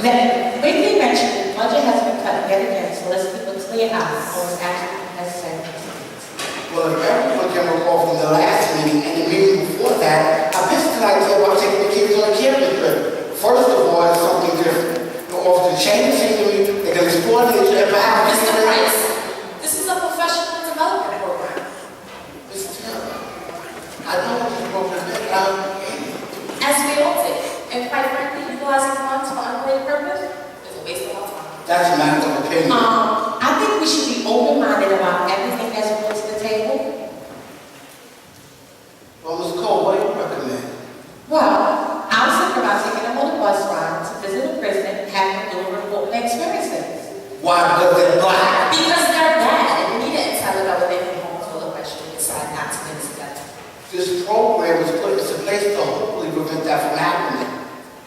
Then, briefly mentioned, the budget has been cut yet again, so let's keep a clear eye on what's actually necessary. Well, if everyone can recall from the last meeting and the meeting before that, I pitched an idea about taking the kids on a camping trip. First of all, it's something different. You offer to change the scenery, they can explore nature, and perhaps... Mr. Price, this is a professional development program. Mr. Taylor, I know what this program is. As we all did, and quite frankly, utilizing funds for unrelated purpose is a waste of our time. That's a matter of opinion. I think we should be open-minded about everything that's brought to the table. Well, Ms. Cole, what do you recommend? Well, I was thinking about taking them on a bus ride to visit a prison and having them do a report on their experiences. Why? Because they're black? Because they're bad, and we need to tell them that when they come home to a question and decide not to get together. This program was put into place to hopefully prevent that from happening.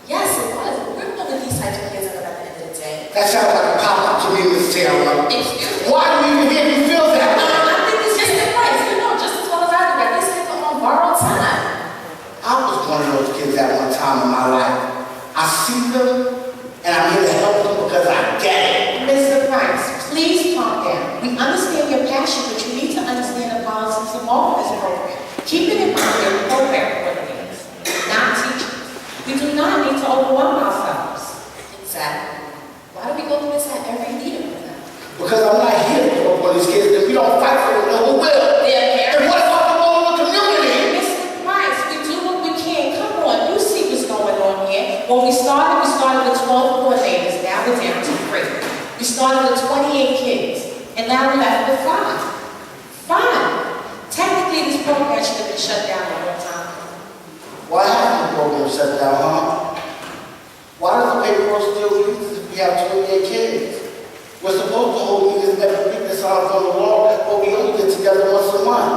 Yes, it was. We're one of these types of kids at the end of the day. That sounds like a pop-up to me, Ms. Taylor. Excuse me? Why do you even hear me feel that way? I think it's just the price. You know just as well as I do that these kids are on borrowed time. I was one of those kids at one time in my life. I see them, and I'm here to help them because I get it. Mr. Price, please calm down. We understand your passion, but you need to understand the policies involved in this program. Keep it in mind that program coordinators, not teachers. We do not need to overwhelm ourselves. Exactly. Why do we go through this at every meeting with them? Because I'm not here to help these kids. If we don't fight for them, no one will. And what about the role of the community? Mr. Price, we do what we can. Come on, you see what's going on here. When we started with 12 coordinators. Now we're down to 3. We started with 28 kids, and now we're left with 5. Technically, this program should have been shut down a long time ago. Why hasn't the program shut down, huh? Why does the paperwork still use if we have 28 kids? We're supposed to hold meetings every week that sounds on the law, but we only get together once a month.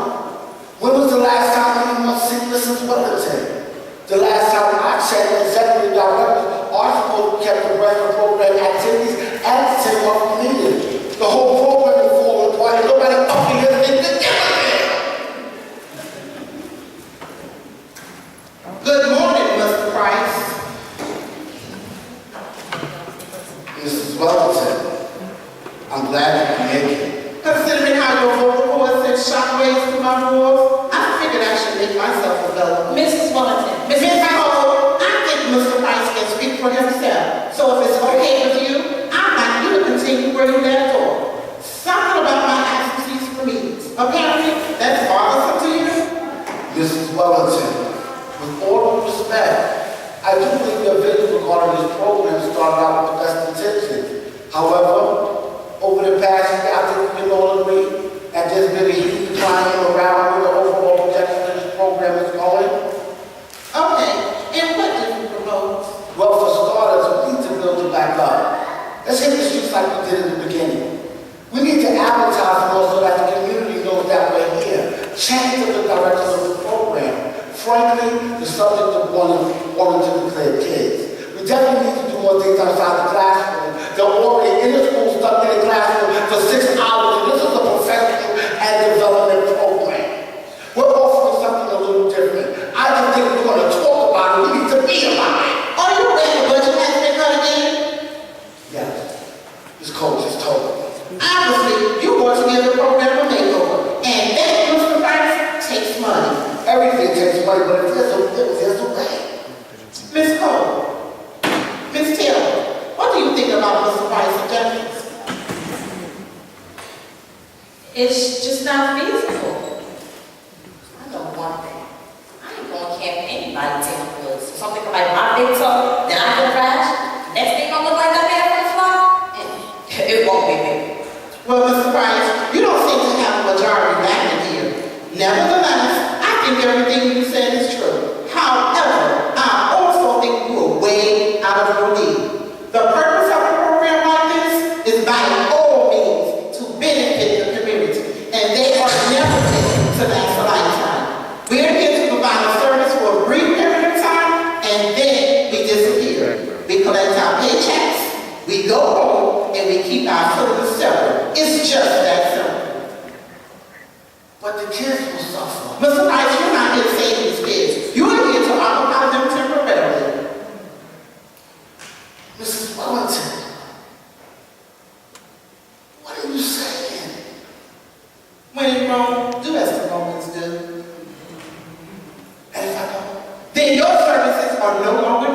When was the last time anyone sick since Wellington? The last time I checked, executive directors are supposed to keep abreast of program activities and the 10-month meeting. The whole program is falling apart and nobody up here is the difference. Good morning, Mr. Price. Mrs. Wellington, I'm glad you can make it. Considering how your vocal cords sent shockwaves through my roars, I figured I should make myself available. Mrs. Wellington, Ms. Cole, I think Mr. Price can speak for himself. So if it's okay with you, I'd like you to continue where you left off. Something about my absences for meetings. Apparently, that's bothersome to you. Mrs. Wellington, with all due respect, I do believe your vision regarding this program started out with the best intentions. However, over the past year, I think we can all agree that there's been a huge decline around where the overall projection of this program is going. Okay, and what do you propose? Well, for starters, we need to build it back up. Let's hit the streets like we did in the beginning. We need to advertise more so that the community knows that we're here. Change the direction of the program. Frankly, the subject of wanting to declare kids. We definitely need to do more things outside the classroom. They're already in the school, stuck in the classroom for 6 hours, and this is a professional and development program. We're offering something a little different. I don't think we're going to talk about it. We need to be about it. Are you aware the budget has been cut again? Yes, this coach just told me. Obviously, you want to give the program a makeover, and that, Mr. Price, takes money. Everything takes money, but if there's a way. Ms. Cole, Ms. Taylor, what do you think about Mr. Price's suggestions? it's just not feasible. I know one thing. I ain't going to camp anybody taking pills. Something like my big toe, then I can crash. Next thing gonna look like that man from the fly. It won't be me. Well, Mr. Price, you don't seem to have a majority backing here. Nevertheless, I think everything you said is true. However, I also think you are way out of your league. The purpose of a program like this is by all means to benefit the community, and they are never you saying? When in Rome, do as the Romans do. And if I don't? Then your services are no longer